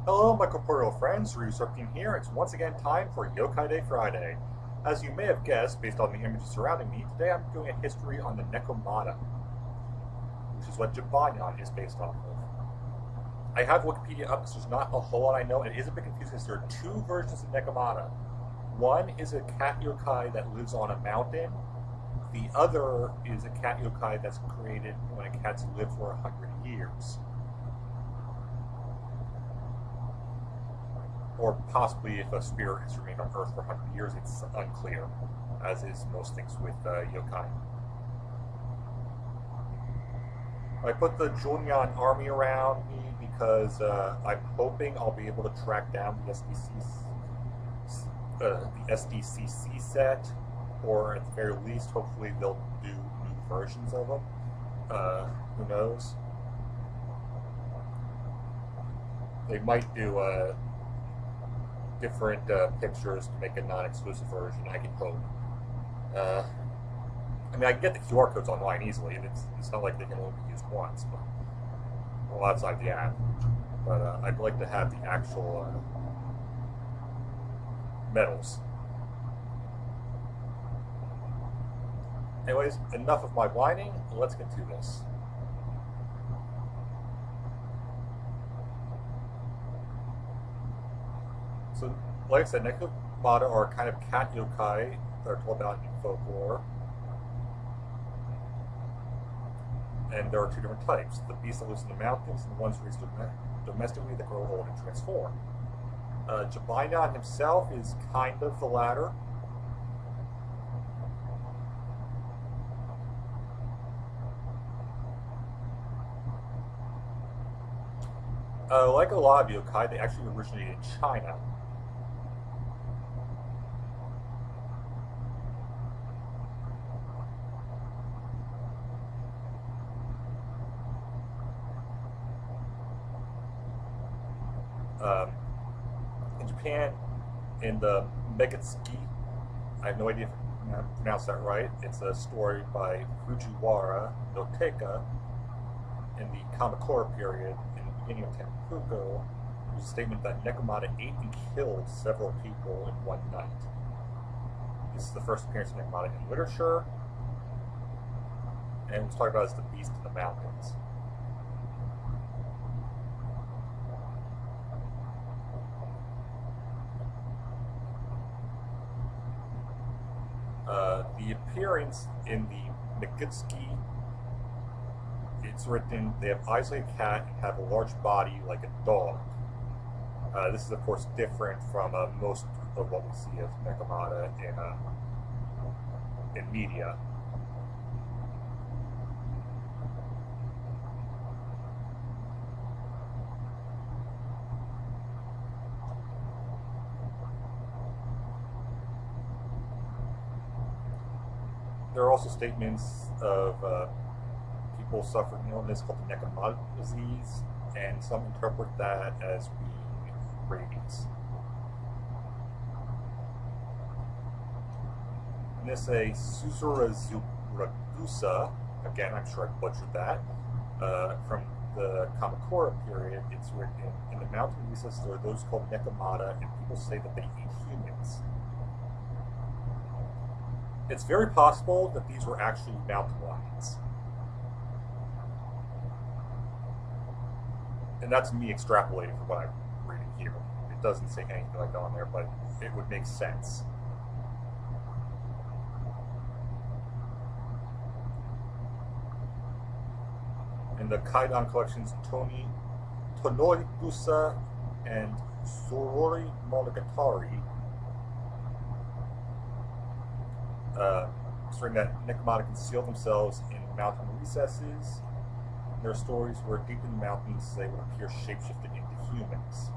Hello, my corporeal friends, Ryusuke here. It's once again time for YO-KAIDAY Friday. As you may have guessed, based on the images surrounding me, today I'm doing a history on the Nekomata, which is what Jibanyan is based off of. I have Wikipedia up because there's not a whole lot I know, and it is a bit confusing because there are two versions of Nekomata. One is a cat yokai that lives on a mountain. The other is a cat yokai that's created when a cat's lived for 100 years. Or possibly if a spirit has remained on Earth for 100 years, it's unclear, as is most things with yokai. I put the Junyan army around me because I'm hoping I'll be able to track down the SDCC set, or at the very least, hopefully they'll do new versions of them. Who knows? They might do different pictures to make a non-exclusive version. I can hope. I mean, I can get the QR codes online easily, and it's not like they can only be used once. But well, outside the app. But I'd like to have the actual medals. Anyways, enough of my whining. Let's get to this. So, like I said, Nekomata are kind of cat yokai that are told about in folklore. And there are two different types. The beasts that live in the mountains and the ones raised domestically that grow old and transform. Jibanyan himself is kind of the latter. Like a lot of yokai, they actually originated in China. In Japan, in the Megatsuki, I have no idea if I pronounced that right. It's a story by Fujiwara no Teika in the Kamakura period, in the beginning of Tenpuku. There's a statement that Nekomata ate and killed several people in one night. This is the first appearance of Nekomata in literature, and it was talked about as the beast in the mountains. The appearance in the Megitsuki, it's written, they have eyes like a cat and have a large body like a dog. This is, of course, different from most of what we see of Nekomata in media. There are also statements of people suffering an illness called the Nekomata disease, and some interpret that as being rabies. And this a Susuragusa, again, I'm sure I butchered that, from the Kamakura period. It's written in the mountain recesses there are those called Nekomata, and people say that they eat humans. It's very possible that these were actually mountain lions. And that's me extrapolating from what I'm reading here. It doesn't say anything like that on there, but it would make sense. In the Kaidan collections, Tonori Gusa and Sorori Monogatari, saying that Nekomata conceal themselves in mountain recesses. There are stories where deep in the mountains they would appear shapeshifted into humans.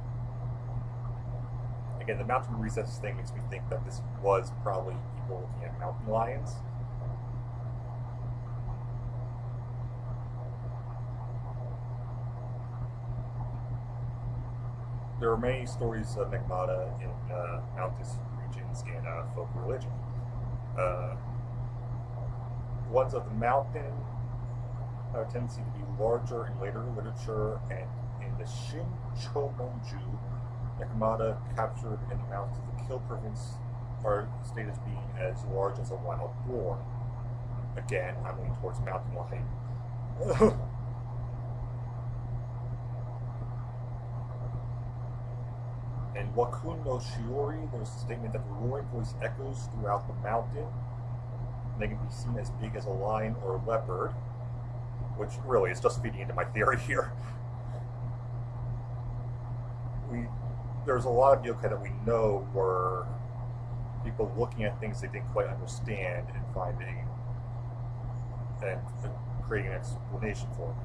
Again, the mountain recesses thing makes me think that this was probably people looking at mountain lions. There are many stories of Nekomata in mountainous regions in folk religion. Ones of the mountain have a tendency to be larger in later literature and in in the Shinchomonju, Nekomata captured and mounted the kill province are stated as being as large as a wild boar. Again, I'm leaning towards mountain lion. In Wakun no Shiori, there's a statement that the roaring voice echoes throughout the mountain. And they can be seen as big as a lion or a leopard, which really is just feeding into my theory here. There's a lot of yokai that we know were people looking at things they didn't quite understand and finding and creating an explanation for them.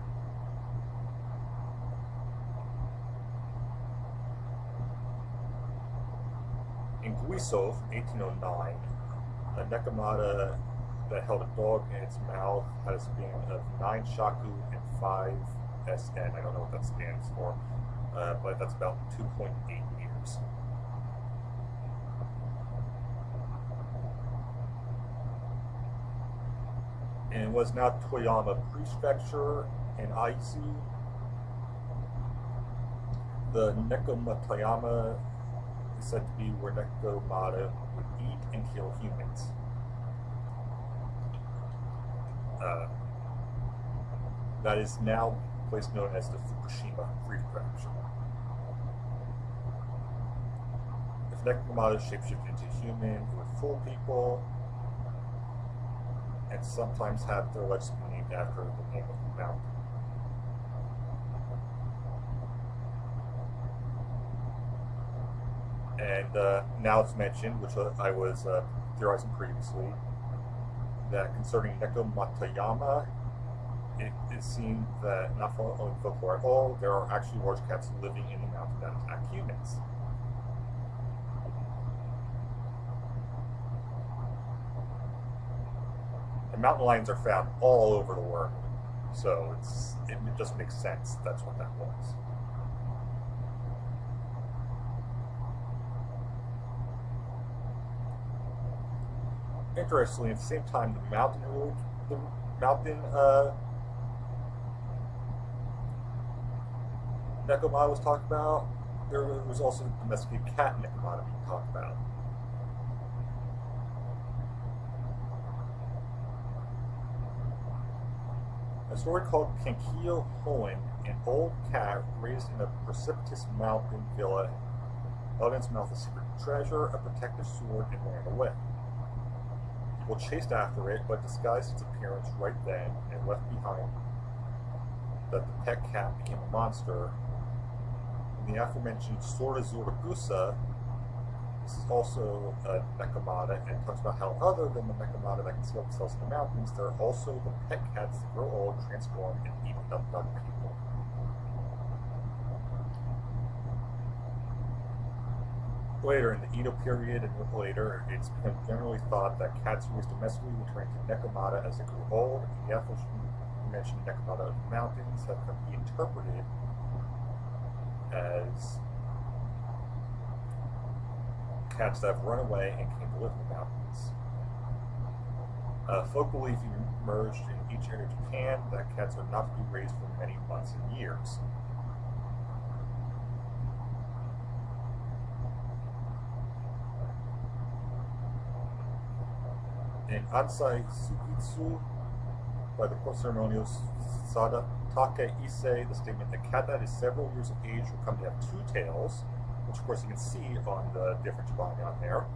In Guisov, 1809, a Nekomata that held a dog in its mouth had a span of 9 shaku and 5 SN. I don't know what that stands for, but that's about 2.8 meters. And it was now Toyama Prefecture in Aizu. The Nekomatayama is said to be where Nekomata would eat and kill humans. That is now a place known as the Fukushima Prefecture. If Nekomata shapeshifted into human, it would fool people, and sometimes have their legs named after the name of the mountain. And now it's mentioned, which I was theorizing previously, that concerning Nekomatayama, it is seen that not following folklore at all, there are actually large cats living in the mountain that attack humans. And mountain lions are found all over the world, so it just makes sense that's what that was. Interestingly, at the same time, the mountain Nekomata was talked about, there was also the domesticated cat Nekomata being talked about. A story called Kenkyo Hoen, an old cat raised in a precipitous mountain villa, held in its mouth a secret treasure, a protective sword, and ran away. People chased after it, but disguised its appearance right then and left behind that the pet cat became a monster. In the aforementioned Sora Zuragusa, this is also a Nekomata, and talks about how other than the Nekomata that conceal themselves in the mountains, there are also the pet cats that grow old, transform, and eat up other people. Later, in the Edo period and later, it's become generally thought that cats raised domestically returned to Nekomata as they grew old, and the aforementioned Nekomata of the mountains have come to be interpreted as cats that have run away and came to live in the mountains. Folk belief emerged in each area of Japan that cats are not to be raised for many months and years. In Ansai Sugitsu, by the court ceremonial Sada Take Issei, the statement that cat that is several years of age will come to have 2 tails, which of course you can see on the different drawing on there,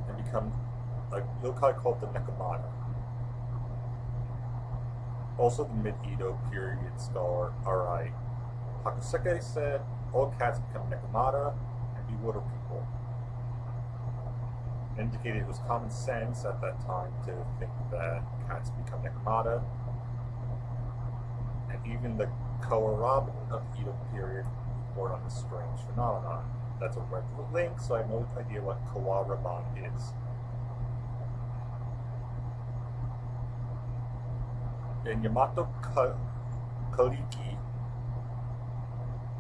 and become a yokai called the Nekomata. Also, the mid-Edo period scholar R.I. Hakuseki said, all cats become Nekomata and bewilder people. And indicated it was common sense at that time to think that cats become Nekomata. And even the Kawarab of the Edo period report on this strange phenomenon. That's a red link, so I have no idea what Kawaraban is. In Yamato Kaliki,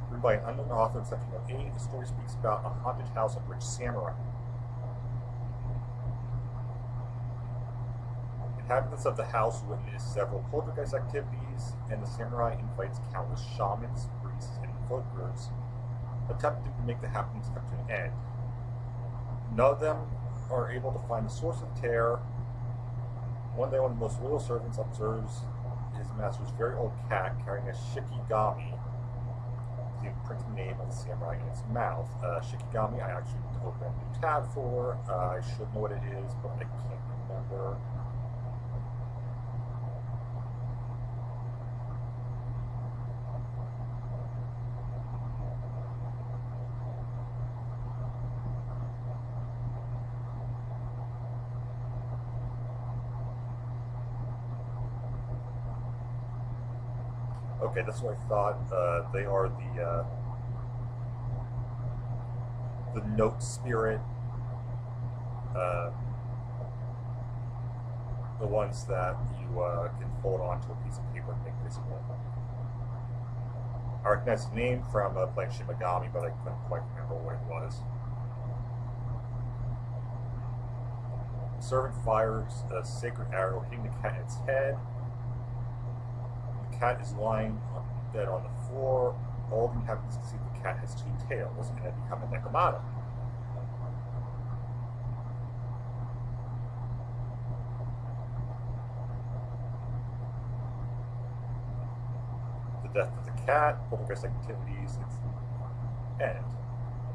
written by an unknown author in 1708, the story speaks about a haunted house of rich samurai. Inhabitants of the house witness several poltergeist activities, and the samurai invites countless shamans, priests, and invokers, attempting to make the happenings come to an end. None of them are able to find the source of terror. One day, one of the most loyal servants observes his master's very old cat carrying a shikigami, the imprinted name of the samurai in its mouth. Shikigami, I actually need to open a new tab for. I should know what it is, but I can't remember. Okay, that's what I thought. They are the note spirit, the ones that you can fold onto a piece of paper and make visible. I recognize the name from playing Shimigami, but I couldn't quite remember what it was. The servant fires a sacred arrow, hitting the cat in its head. The cat is lying dead on the floor. All the inhabitants can see the cat has two tails, and it becomes a Nekomata. The death of the cat, poltergeist activities, and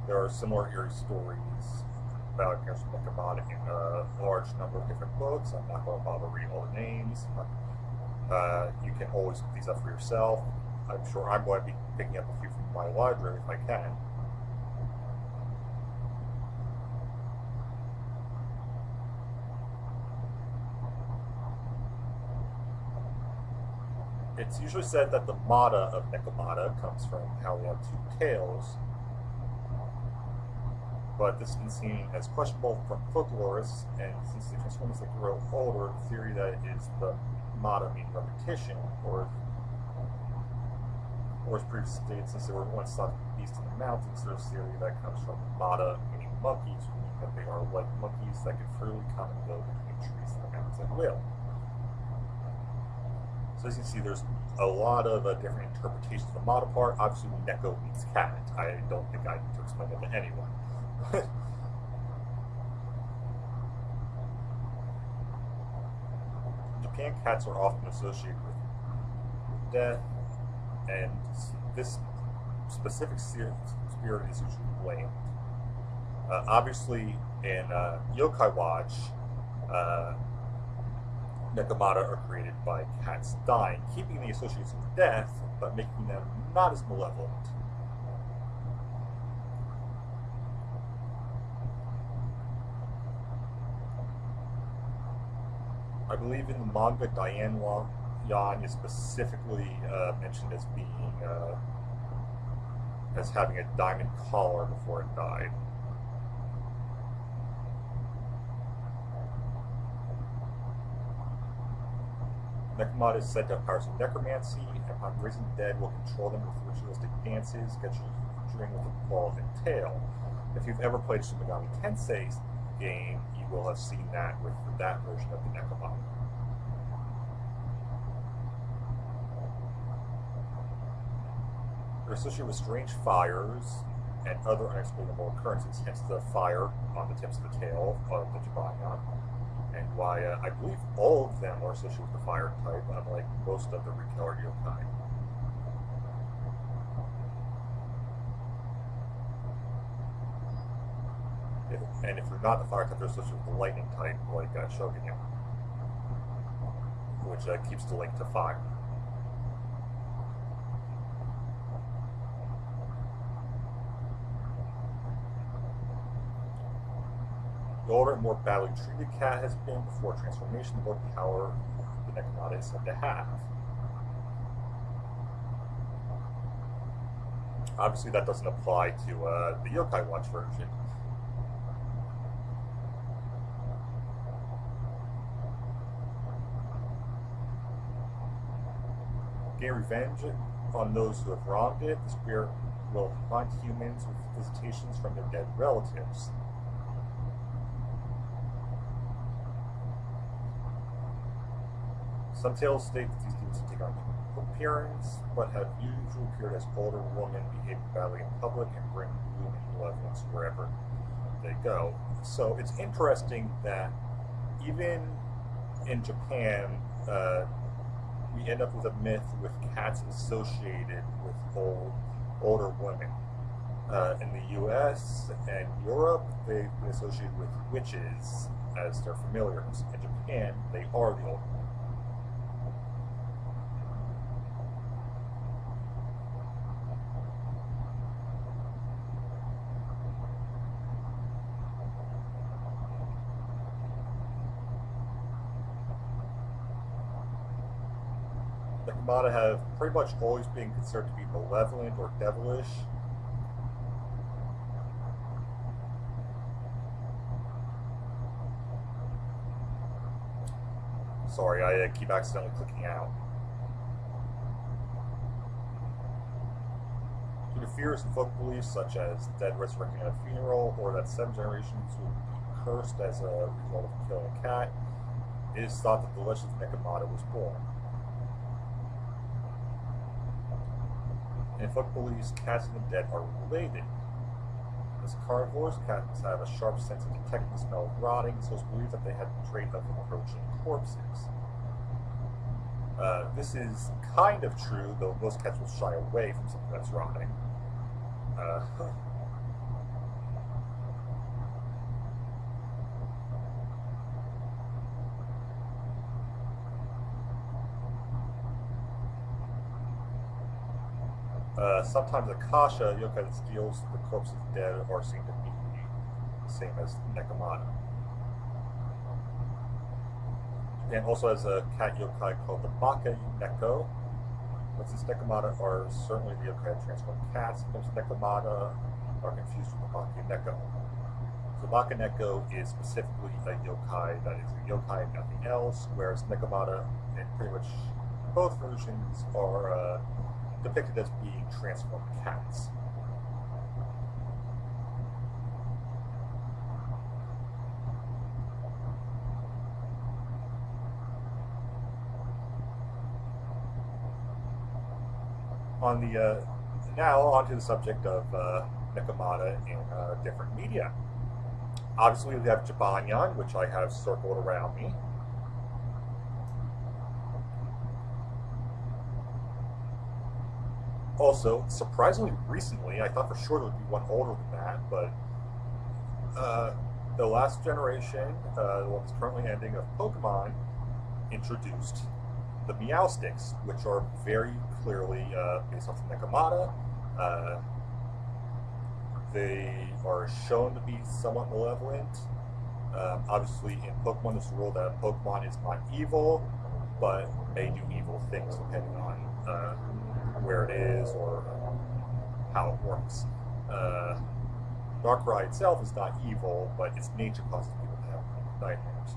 there are similar eerie stories about Nekomata in a large number of different books. I'm not going to bother reading all the names. You can always look these up for yourself. I'm sure I'm going to be picking up a few from my library if I can. It's usually said that the mata of Nekomata comes from how they have two tails, but this has been seen as questionable from folklorists, and since they transform as they grow older, the theory that it is the mata meaning repetition, or as previously stated, since they were once thought to be beasts in the mountains, there's theory that comes from mata meaning monkeys, meaning that they are like monkeys that can freely come and go between trees in the mountains at will. So as you can see, there's a lot of different interpretations of the mata part. Obviously, Neko means cat. I don't think I need to explain that to anyone. In Japan, cats are often associated with death, and this specific spirit is usually blamed. Obviously, in Yokai Watch, Nekomata are created by cats dying, keeping the association with death, but making them not as malevolent. I believe in the manga, Diane Yan is specifically mentioned as being as having a diamond collar before it died. Nekomata is said to have powers of necromancy, and upon raising the dead will control them with ritualistic dances, gesturing with a claw and tail. If you've ever played Shin Megami Tensei's game, you will have seen that with that version of the Nekomata. They're associated with strange fires and other unexplainable occurrences, hence the fire on the tips of the tail of the Jibanyan, and why I believe all of them are associated with the fire type, unlike most of the retailer yokai. And if you're not the fire type, they're associated with the lightning type, like Shogunyan, which keeps the link to fire. The older and more badly treated cat has been before transformation, the more power the Nekomata is said to have. Obviously, that doesn't apply to the Yokai Watch version. Gain revenge on those who have wronged it. The spirit will haunt humans with visitations from their dead relatives. Some tales state that these demons take on human appearance, but have usually appeared as older women behaving badly in public and bring gloom and malevolence wherever they go. So it's interesting that even in Japan, we end up with a myth with cats associated with older women. In the U.S. and Europe, they've been associated with witches as their familiars. In Japan, they are the older women. Nekomata have pretty much always been considered to be malevolent or devilish. Sorry, I keep accidentally clicking out. Due to fears and folk beliefs such as dead resurrecting at a funeral, or that 7 generations will be cursed as a result of killing a cat, it is thought that the legend of Nekomata was born. In folk beliefs, cats and the dead are related. As carnivores, cats have a sharp sense of detecting the smell of rotting, so it's believed that they had the trait of approaching corpses. This is kind of true, though most cats will shy away from something that's rotting. Sometimes Akasha, yokai that steals the corpse of the dead, are seen to be the same as Nekomata. And also has a cat yokai called the Baka Neko. But since Nekomata are certainly the yokai that transform cats, sometimes Nekomata are confused with the Baka Neko. So Baka Neko is specifically a yokai that is a yokai and nothing else, whereas Nekomata in pretty much both versions are depicted as being transformed cats. On the now onto the subject of Nekomata in different media. Obviously, we have Jibanyan, which I have circled around me. Also, surprisingly recently, I thought for sure there would be one older than that, but the last generation, the one that's currently ending of Pokemon, introduced the Meow Sticks, which are very clearly based off the Nekomata. They are shown to be somewhat malevolent. Obviously, in Pokemon, there's a rule that Pokemon is not evil, but may do evil things depending on where it is or how it works. Darkrai itself is not evil, but its nature causes people to have nightmares.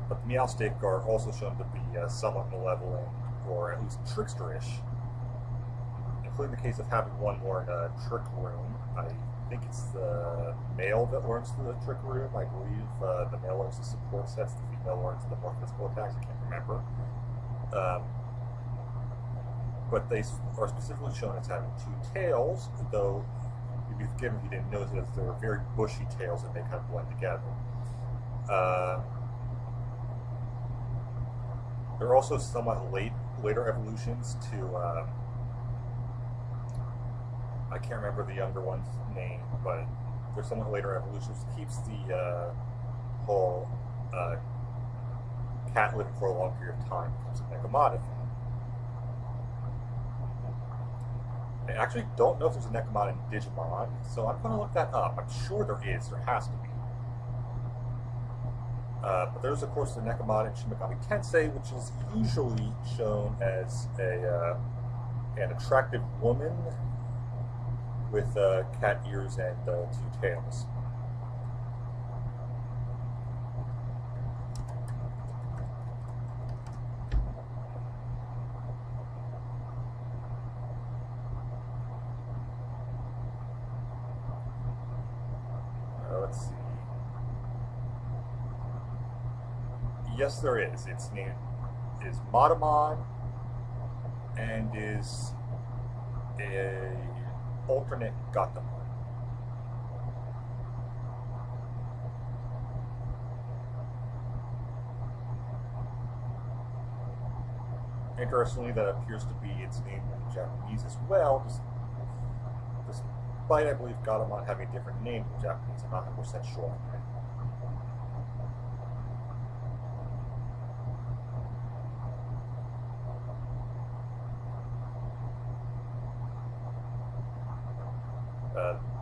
But the Meowstic are also shown to be somewhat malevolent, or at least tricksterish, including the case of having one learn a Trick Room. I think it's the male that learns the Trick Room. I believe the male learns the support sets, the female learns the more physical attacks. I can't remember. But they are specifically shown as having 2 tails, though you'd be forgiven if you didn't notice that they're very bushy tails that they kind of blend together. There are also somewhat later evolutions to, I can't remember the younger one's name, but there's somewhat later evolutions that keeps the whole cat living for a long period of time becomes a Nekomata thing. I actually don't know if there's a Nekomata in Digimon, so I'm going to look that up. I'm sure there is. There has to be. But there's, of course, the Nekomata in Shin Megami Tensei, which is usually shown as an attractive woman with cat ears and 2 tails. Let's see. Yes, there is. Its name is Matamon and is a alternate Gatamon. Interestingly, that appears to be its name in Japanese as well, despite, I believe, Gatamon having a different name in Japanese. I'm not 100% sure on that.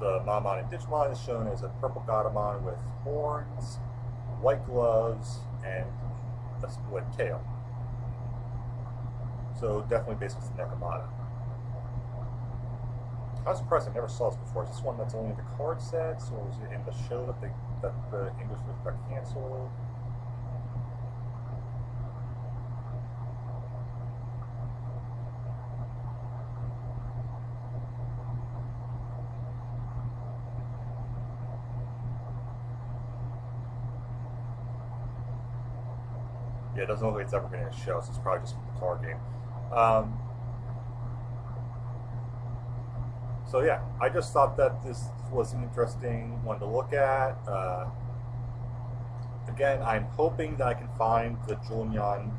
The Mamon in Digimon is shown as a purple Gatamon with horns, white gloves, and a split tail. So definitely based on Nekomata. I was surprised I never saw this before. Is this one that's only in the card sets, or is it in the show that the English version got canceled? Yeah, it doesn't look like it's ever been in a show, so it's probably just from the card game. So yeah, I just thought that this was an interesting one to look at. Again, I'm hoping that I can find the Julian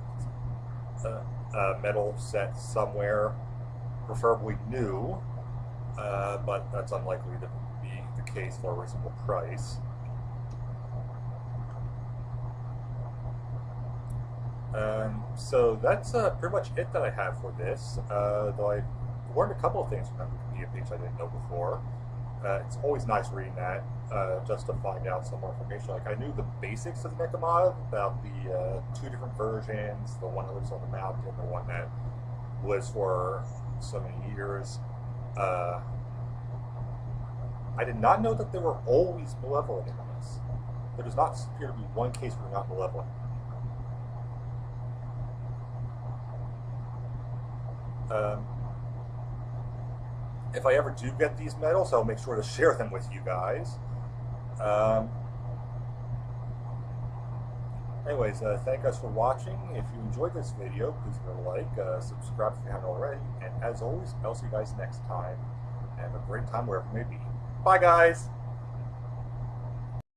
metal set somewhere, preferably new, but that's unlikely to be the case for a reasonable price. So that's pretty much it that I have for this, though I learned a couple of things from that Wikipedia page I didn't know before. It's always nice reading that, just to find out some more information. Like, I knew the basics of Nekomata, about the two different versions, the one that lives on the mountain, the one that lives for so many years. I did not know that they were always malevolent in this. There does not appear to be one case where they're not malevolent. If I ever do get these medals, I'll make sure to share them with you guys. Anyways, thank you guys for watching. If you enjoyed this video, please give it a like, subscribe if you haven't already, and as always, I'll see you guys next time. Have a great time wherever it may be. Bye, guys!